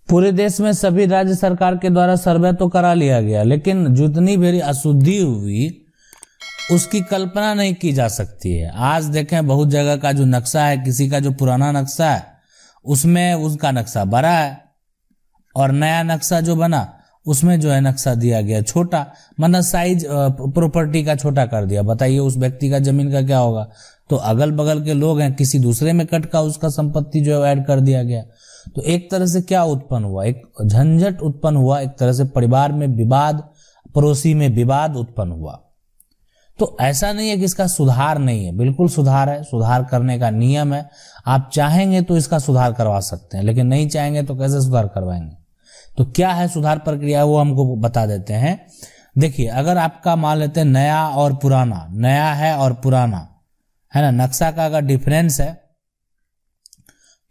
पूरे देश में सभी राज्य सरकार के द्वारा सर्वे तो करा लिया गया, लेकिन जितनी भी अशुद्धि हुई उसकी कल्पना नहीं की जा सकती है। आज देखें बहुत जगह का जो नक्शा है, किसी का जो पुराना नक्शा है उसमें उसका नक्शा बड़ा है और नया नक्शा जो बना उसमें जो है नक्शा दिया गया छोटा, मतलब साइज प्रॉपर्टी का छोटा कर दिया। बताइए उस व्यक्ति का जमीन का क्या होगा। तो अगल बगल के लोग हैं, किसी दूसरे में कट का उसका संपत्ति जो है ऐड कर दिया गया। तो एक तरह से क्या उत्पन्न हुआ, एक झंझट उत्पन्न हुआ, एक तरह से परिवार में विवाद, पड़ोसी में विवाद उत्पन्न हुआ। तो ऐसा नहीं है कि इसका सुधार नहीं है, बिल्कुल सुधार है, सुधार करने का नियम है। आप चाहेंगे तो इसका सुधार करवा सकते हैं, लेकिन नहीं चाहेंगे तो कैसे सुधार करवाएंगे। तो क्या है सुधार प्रक्रिया, वो हमको बता देते हैं। देखिए, अगर आपका मान लेते हैं नया और पुराना, नया है और पुराना है ना, नक्शा का अगर डिफरेंस है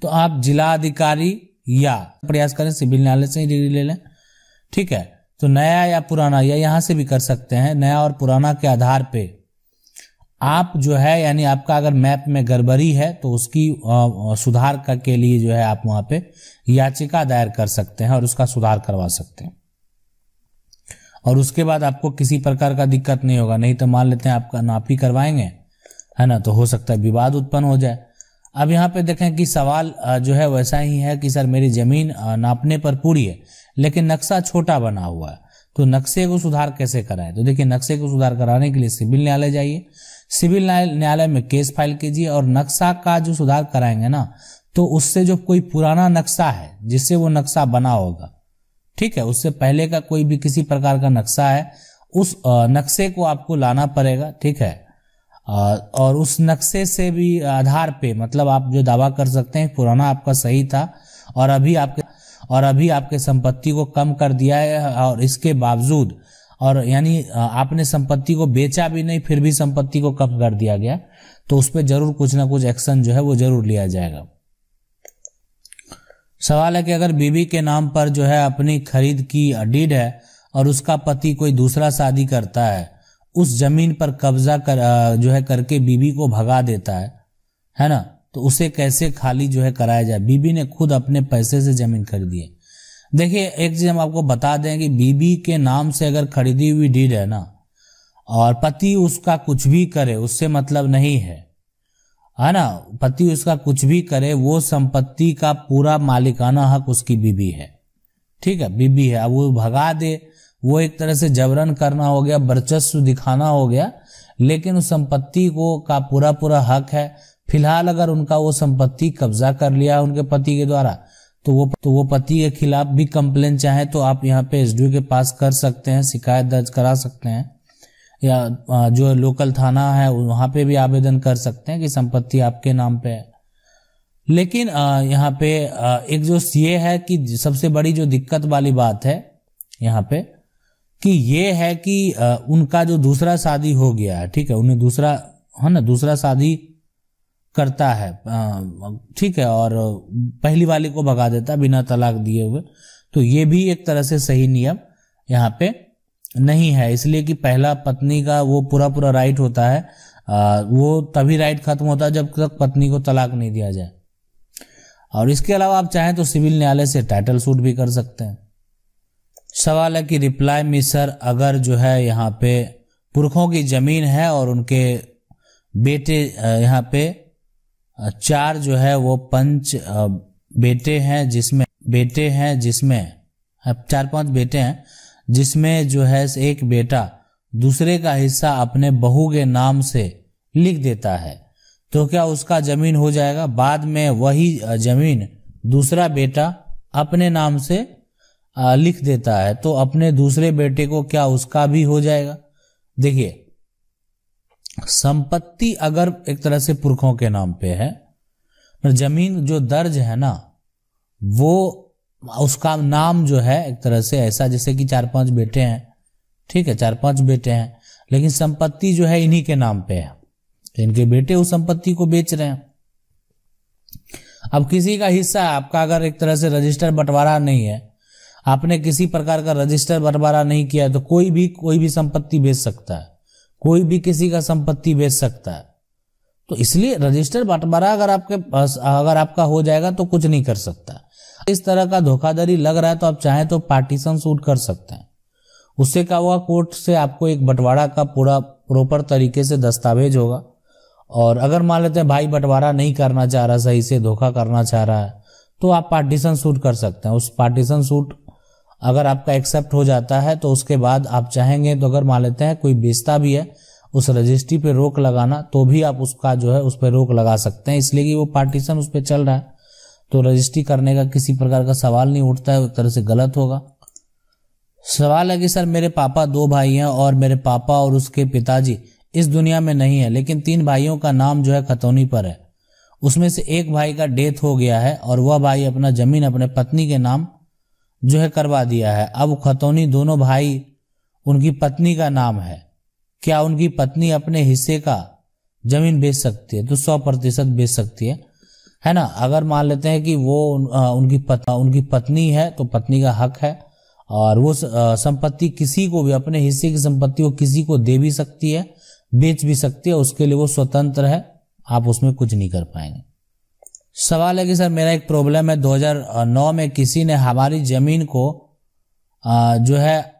तो आप जिला अधिकारी या प्रयास करें सिविल न्यायालय से ही डिग्री ले लें, ठीक है। तो नया या पुराना, या यहां से भी कर सकते हैं, नया और पुराना के आधार पे आप जो है, यानी आपका अगर मैप में गड़बड़ी है तो उसकी सुधार के लिए जो है आप वहां पे याचिका दायर कर सकते हैं और उसका सुधार करवा सकते हैं। और उसके बाद आपको किसी प्रकार का दिक्कत नहीं होगा। नहीं तो मान लेते हैं आपका नापी करवाएंगे, है ना, तो हो सकता है विवाद उत्पन्न हो जाए। अब यहाँ पे देखें कि सवाल जो है वैसा ही है कि सर मेरी जमीन नापने पर पूरी है लेकिन नक्शा छोटा बना हुआ है, तो नक्शे को सुधार कैसे कराएं। तो देखिए, नक्शे को सुधार कराने के लिए सिविल न्यायालय जाइए, सिविल न्यायालय में केस फाइल कीजिए और नक्शा का जो सुधार कराएंगे ना, तो उससे जो कोई पुराना नक्शा है जिससे वो नक्शा बना होगा, ठीक है, उससे पहले का कोई भी किसी प्रकार का नक्शा है, उस नक्शे को आपको लाना पड़ेगा, ठीक है। और उस नक्शे से भी आधार पे, मतलब आप जो दावा कर सकते हैं पुराना आपका सही था और अभी आपके संपत्ति को कम कर दिया है, और इसके बावजूद, और यानी आपने संपत्ति को बेचा भी नहीं फिर भी संपत्ति को कम कर दिया गया, तो उस पर जरूर कुछ ना कुछ एक्शन जो है वो जरूर लिया जाएगा। सवाल है कि अगर बीबी के नाम पर जो है अपनी खरीद की डीड है और उसका पति कोई दूसरा शादी करता है, उस जमीन पर कब्जा जो है करके बीबी को भगा देता है ना, तो उसे कैसे खाली जो है कराया जाए। बीबी ने खुद अपने पैसे से जमीन खरीदी है। देखिए, एक चीज हम आपको बता दें कि बीबी के नाम से अगर खरीदी हुई डीड है ना, और पति उसका कुछ भी करे, उससे मतलब नहीं है ना, पति उसका कुछ भी करे, वो संपत्ति का पूरा मालिकाना हक उसकी बीबी है, ठीक है, बीबी है। अब वो भगा दे, वो एक तरह से जबरन करना हो गया, वर्चस्व दिखाना हो गया, लेकिन उस संपत्ति को का पूरा हक है। फिलहाल अगर उनका वो संपत्ति कब्जा कर लिया उनके पति के द्वारा, तो वो पति के खिलाफ भी कंप्लेन चाहे तो आप यहाँ पे एसडीओ के पास कर सकते हैं, शिकायत दर्ज करा सकते हैं, या जो लोकल थाना है वहां पे भी आवेदन कर सकते हैं कि संपत्ति आपके नाम पे है। लेकिन यहाँ पे एक जो ये है कि सबसे बड़ी जो दिक्कत वाली बात है यहाँ पे कि ये है कि उनका जो दूसरा शादी हो गया है, ठीक है, उन्हें दूसरा शादी करता है, ठीक है, और पहली वाली को भगा देता बिना तलाक दिए हुए, तो ये भी एक तरह से सही नियम यहाँ पे नहीं है। इसलिए कि पहला पत्नी का वो पूरा राइट होता है, वो तभी राइट खत्म होता है जब तक पत्नी को तलाक नहीं दिया जाए। और इसके अलावा आप चाहें तो सिविल न्यायालय से टाइटल सूट भी कर सकते हैं। सवाल है कि रिप्लाई में सर, अगर जो है यहाँ पे पुरखों की जमीन है और उनके बेटे यहाँ पे 4 जो है वो पंच बेटे हैं, जिसमें 4-5 बेटे हैं, जिसमें जो है एक बेटा दूसरे का हिस्सा अपने बहू के नाम से लिख देता है, तो क्या उसका जमीन हो जाएगा? बाद में वही जमीन दूसरा बेटा अपने नाम से लिख देता है, तो अपने दूसरे बेटे को क्या उसका भी हो जाएगा? देखिए, संपत्ति अगर एक तरह से पुरखों के नाम पे है, जमीन जो दर्ज है ना, वो उसका नाम जो है एक तरह से ऐसा जैसे कि 4-5 बेटे हैं, ठीक है, 4-5 बेटे हैं, लेकिन संपत्ति जो है इन्हीं के नाम पे है, तो इनके बेटे उस संपत्ति को बेच रहे हैं। अब किसी का हिस्सा आपका अगर एक तरह से रजिस्टर बंटवारा नहीं है, आपने किसी प्रकार का रजिस्टर बंटवारा नहीं किया है, तो कोई भी संपत्ति बेच सकता है, कोई भी किसी का संपत्ति बेच सकता है। तो इसलिए रजिस्टर बंटवारा अगर आपके पास अगर आपका हो जाएगा तो कुछ नहीं कर सकता। इस तरह का धोखाधड़ी लग रहा है तो आप चाहें तो पार्टीशन सूट कर सकते हैं। उससे क्या होगा, कोर्ट से आपको एक बंटवारा का पूरा प्रॉपर तरीके से दस्तावेज होगा। और अगर मान लेते हैं भाई बंटवारा नहीं करना चाह रहा, सही से धोखा करना चाह रहा है, तो आप पार्टीशन सूट कर सकते हैं। उस पार्टीशन सूट अगर आपका एक्सेप्ट हो जाता है तो उसके बाद आप चाहेंगे तो अगर मान लेते हैं कोई बेचता भी है उस रजिस्ट्री पे रोक लगाना, तो भी आप उसका जो है उस पर रोक लगा सकते हैं, इसलिए कि वो पार्टीशन उस पर चल रहा है। तो रजिस्ट्री करने का किसी प्रकार का सवाल नहीं उठता है, उस तरह से गलत होगा। सवाल है कि सर मेरे पापा 2 भाई हैं और मेरे पापा और उसके पिताजी इस दुनिया में नहीं है, लेकिन 3 भाइयों का नाम जो है खतौनी पर है। उसमें से एक भाई का डेथ हो गया है और वह भाई अपना जमीन अपने पत्नी के नाम जो है करवा दिया है। अब खतौनी दोनों भाई उनकी पत्नी का नाम है, क्या उनकी पत्नी अपने हिस्से का जमीन बेच सकती है? तो 100% बेच सकती है ना। अगर मान लेते हैं कि वो उनकी पत्नी है तो पत्नी का हक है, और वो संपत्ति किसी को भी, अपने हिस्से की संपत्ति को किसी को दे भी सकती है, बेच भी सकती है, उसके लिए वो स्वतंत्र है, आप उसमें कुछ नहीं कर पाएंगे। सवाल है कि सर मेरा एक प्रॉब्लम है, 2009 में किसी ने हमारी जमीन को जो है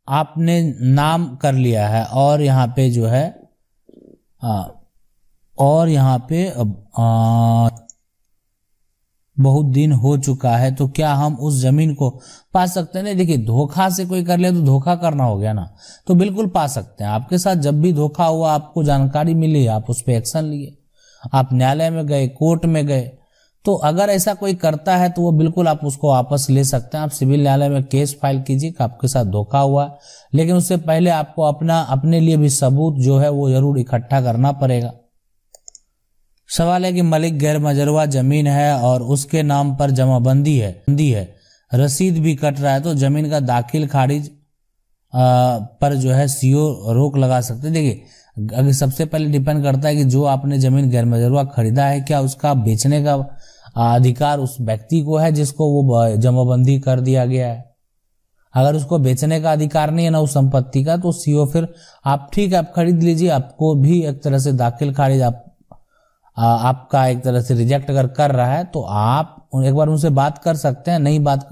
आपने नाम कर लिया है और यहाँ पे जो है और यहाँ पे बहुत दिन हो चुका है, तो क्या हम उस जमीन को पा सकते हैं? नहीं, देखिए धोखा से कोई कर ले तो धोखा करना हो गया ना, तो बिल्कुल पा सकते हैं। आपके साथ जब भी धोखा हुआ, आपको जानकारी मिली, आप उस पर एक्शन लिए, आप न्यायालय में गए, कोर्ट में गए, तो अगर ऐसा कोई करता है तो वो बिल्कुल आप उसको वापस ले सकते हैं। आप सिविल न्यायालय में केस फाइल कीजिए कि आपके साथ धोखा हुआ, लेकिन उससे पहले आपको अपने लिए भी सबूत जो है वो जरूर इकट्ठा करना पड़ेगा। सवाल है कि मलिक गैर मजरूआ जमीन है और उसके नाम पर जमाबंदी है, रसीद भी कट रहा है, तो जमीन का दाखिल खारिज पर जो है सीओ रोक लगा सकते हैं। देखिए अगर सबसे पहले डिपेंड करता है कि जो आपने जमीन गैर मजरूआ खरीदा है, क्या उसका बेचने का अधिकार उस व्यक्ति को है जिसको वो जमाबंदी कर दिया गया है। अगर उसको बेचने का अधिकार नहीं है ना उस संपत्ति का, तो सीओ फिर आप ठीक है आप खरीद लीजिए, आपको भी एक तरह से दाखिल खारिज आपका एक तरह से रिजेक्ट अगर कर रहा है तो आप एक बार उनसे बात कर सकते हैं। नई बात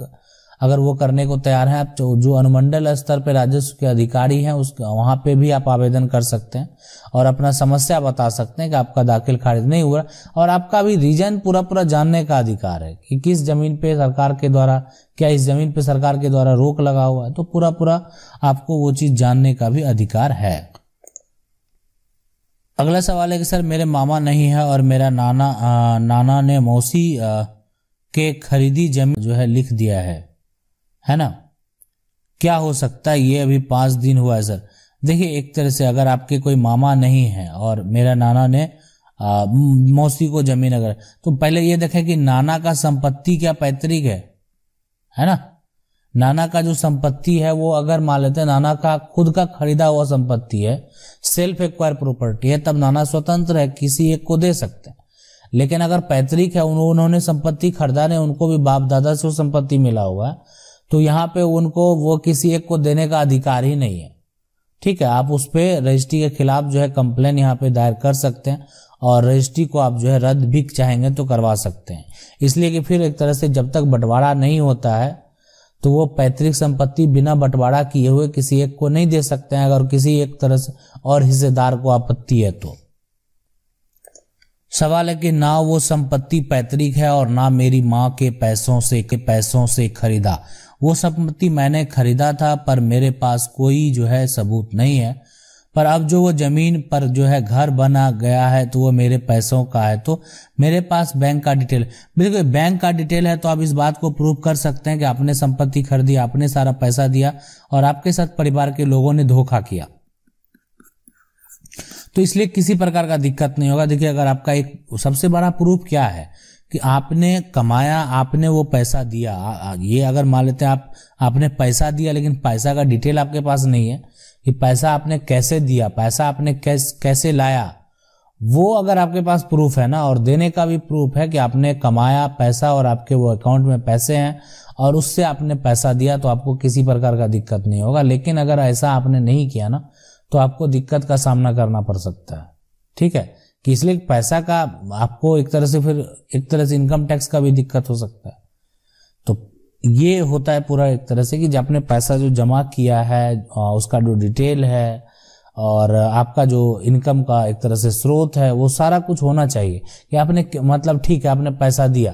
अगर वो करने को तैयार हैं, आप जो अनुमंडल स्तर पे राजस्व के अधिकारी हैं वहां पे भी आप आवेदन कर सकते हैं और अपना समस्या बता सकते हैं कि आपका दाखिल खारिज नहीं हुआ, और आपका भी रीजन पूरा जानने का अधिकार है कि किस जमीन पे सरकार के द्वारा, क्या इस जमीन पे सरकार के द्वारा रोक लगा हुआ है, तो पूरा आपको वो चीज जानने का भी अधिकार है। अगला सवाल है कि सर मेरे मामा नहीं है और मेरा नाना ने मौसी के खरीदी जमीन जो है लिख दिया है ना, क्या हो सकता है? ये अभी 5 दिन हुआ है सर। देखिए एक तरह से अगर आपके कोई मामा नहीं है और मेरा नाना ने मौसी को जमीन अगर, तो पहले ये देखें कि नाना का संपत्ति क्या पैतृक है ना। नाना का जो संपत्ति है वो अगर मान लेते हैं नाना का खुद का खरीदा हुआ संपत्ति है, सेल्फ एक्वायर प्रॉपर्टी है, तब नाना स्वतंत्र है, किसी एक को दे सकते हैं। लेकिन अगर पैतृक है, उन्होंने संपत्ति खरीदा ने, उनको भी बाप दादा से वो संपत्ति मिला हुआ है, तो यहाँ पे उनको वो किसी एक को देने का अधिकार ही नहीं है। ठीक है, आप उस पे रजिस्ट्री के खिलाफ जो है कंप्लेन यहाँ पे दायर कर सकते हैं और रजिस्ट्री को आप जो है रद्द भी चाहेंगे तो करवा सकते हैं। इसलिए कि फिर एक तरह से जब तक बंटवारा नहीं होता है तो वो पैतृक संपत्ति बिना बंटवारा किए हुए किसी एक को नहीं दे सकते हैं, अगर किसी एक तरह से और हिस्सेदार को आपत्ति है तो। सवाल है कि ना वो संपत्ति पैतृक है और ना मेरी माँ के पैसों से खरीदा, वो संपत्ति मैंने खरीदा था पर मेरे पास कोई जो है सबूत नहीं है, पर अब जो वो जमीन पर जो है घर बना गया है तो वो मेरे पैसों का है, तो मेरे पास बैंक का डिटेल, बिल्कुल बैंक का डिटेल है, तो आप इस बात को प्रूव कर सकते हैं कि आपने संपत्ति खरीदी, आपने सारा पैसा दिया और आपके साथ परिवार के लोगों ने धोखा किया, तो इसलिए किसी प्रकार का दिक्कत नहीं होगा। देखिए अगर आपका एक सबसे बड़ा प्रूफ क्या है कि आपने कमाया, आपने वो पैसा दिया, ये अगर मान लेते हैं आपने पैसा दिया लेकिन पैसा का डिटेल आपके पास नहीं है कि पैसा आपने कैसे दिया, पैसा आपने कैसे लाया, वो अगर आपके पास प्रूफ है ना, और देने का भी प्रूफ है कि आपने कमाया पैसा और आपके वो अकाउंट में पैसे हैं और उससे आपने पैसा दिया, तो आपको किसी प्रकार का दिक्कत नहीं होगा। लेकिन अगर ऐसा आपने नहीं किया ना तो आपको दिक्कत का सामना करना पड़ सकता है। ठीक है, कि इसलिए पैसा का आपको एक तरह से इनकम टैक्स का भी दिक्कत हो सकता है। तो ये होता है पूरा एक तरह से कि जो आपने पैसा जो जमा किया है उसका जो डिटेल है और आपका जो इनकम का एक तरह से स्रोत है वो सारा कुछ होना चाहिए कि आपने मतलब ठीक है आपने पैसा दिया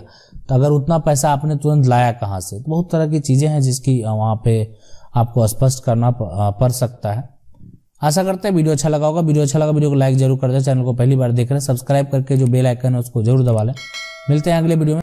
तो अगर उतना पैसा आपने तुरंत लाया कहाँ से, तो बहुत तरह की चीजें हैं जिसकी वहाँ पे आपको स्पष्ट करना पड़ सकता है। आशा करते हैं वीडियो अच्छा लगा होगा। वीडियो अच्छा लगा वीडियो को लाइक जरूर कर दें। चैनल को पहली बार देख रहे हैं सब्सक्राइब करके जो बेल आइकन है उसको जरूर दबा लें। मिलते हैं अगले वीडियो में।